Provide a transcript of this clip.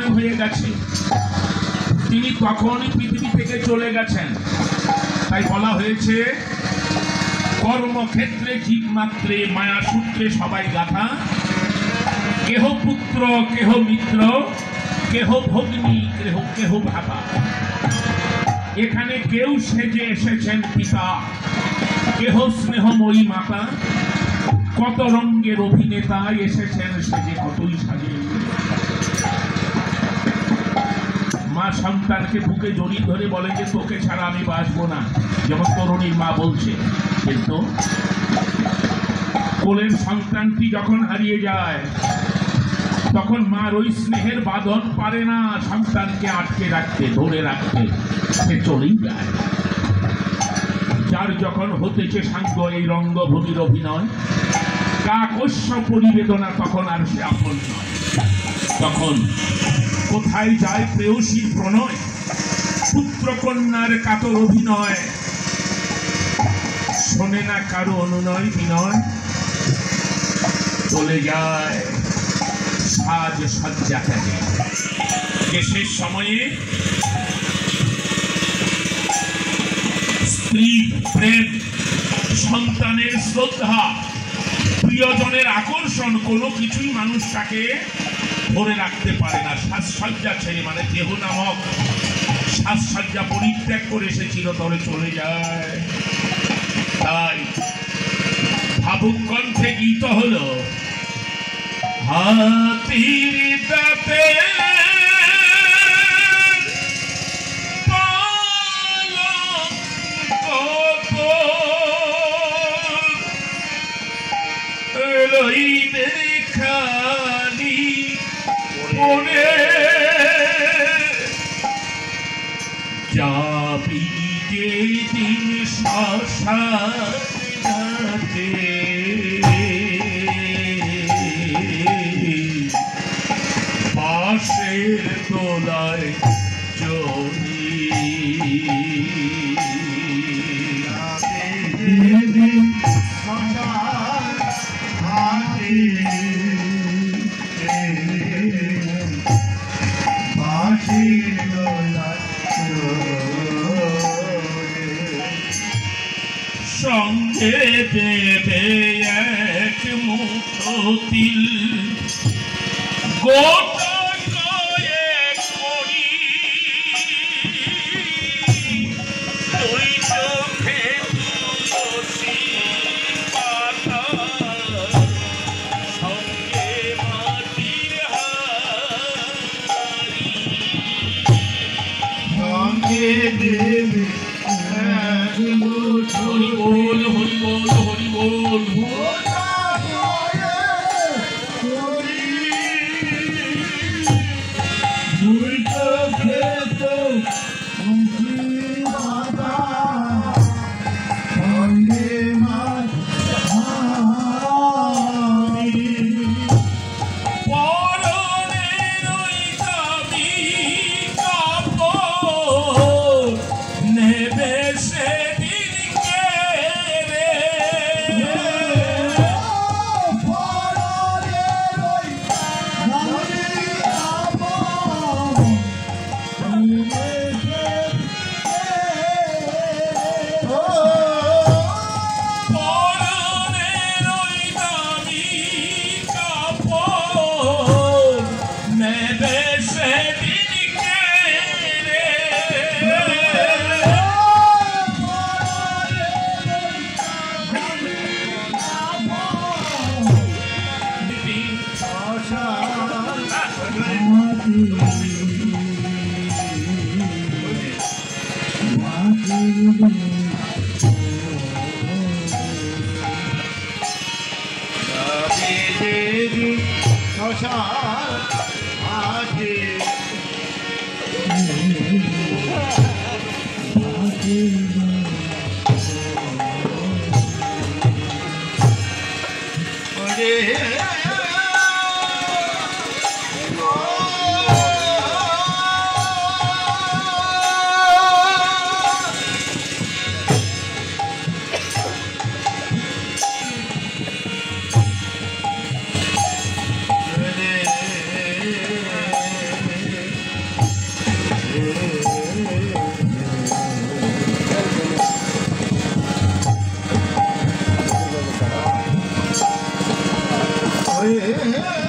মনে হয়ে গেছে তিনি তখনই পৃথিবী থেকে চলে গেছেন। তাই বলা হয়েছে কর্মক্ষেত্রে জীব মাত্রে মায়া সূত্রে সবাই গাথা, কেহ পুত্র কেহ মিত্র কেহ ভগ্নী কেহ কেহ ভাতা। এখানে কেউ সেজে এসেছেন পিতা, কেহ স্নেহময়ী মাতা, কত রঙের অভিনেতা এসেছেন সেজে কতই সাজে। মা সন্তানকে বুকে জড়িয়ে ধরে বলে যে তোকে ছাড়া আমি বাঁচবো না, যেমন তরুণীর মা বলছে। কিন্তু কোলের সন্তানটি যখন হারিয়ে যায় তখন মার ওই স্নেহের বাঁধন পারে না সন্তানকে আটকে রাখতে, ধরে রাখতে, সে চলেই যায়। যার যখন হতেছে সাঙ্গ এই রঙ্গভূমির অভিনয়, কাকস্য পরিবেদনা, তখন আর সে আপন নয়। তখন কোথায় যায় প্রেয়সীর প্রণয়, পুত্র কন্যার কাতর অভিনয়, শোনে না কারো অনুনয় বিনয়, চলে যায় সাজ সজ্জা থেকে। শেষ সময়ে স্ত্রী প্রেম, সন্তানের শ্রদ্ধা, প্রিয়জনের আকর্ষণ, কোনো কিছুই মানুষটাকে ধরে রাখতে পারে না। সাজসজ্জা ছেড়ে, মানে দেহ নামক সাজসজ্জা পরিত্যাগ করে সে চিরতরে চলে যায়। তাই ভাবুক কণ্ঠে গীত হলো হাতির দাঁতে খালি পরে যাবি যেদিন শ্মশানে, বাঁশের দোলায় চলি সঙ্গে দেবে এক মুঠো তিল, গোটা কয়েক করি দুই চোখে তুলসী পাতা, সঙ্গে মাটির হাঁড়ি, সঙ্গে দেবে এক মুঠো। হরি বল হরি বল হরি বল। রে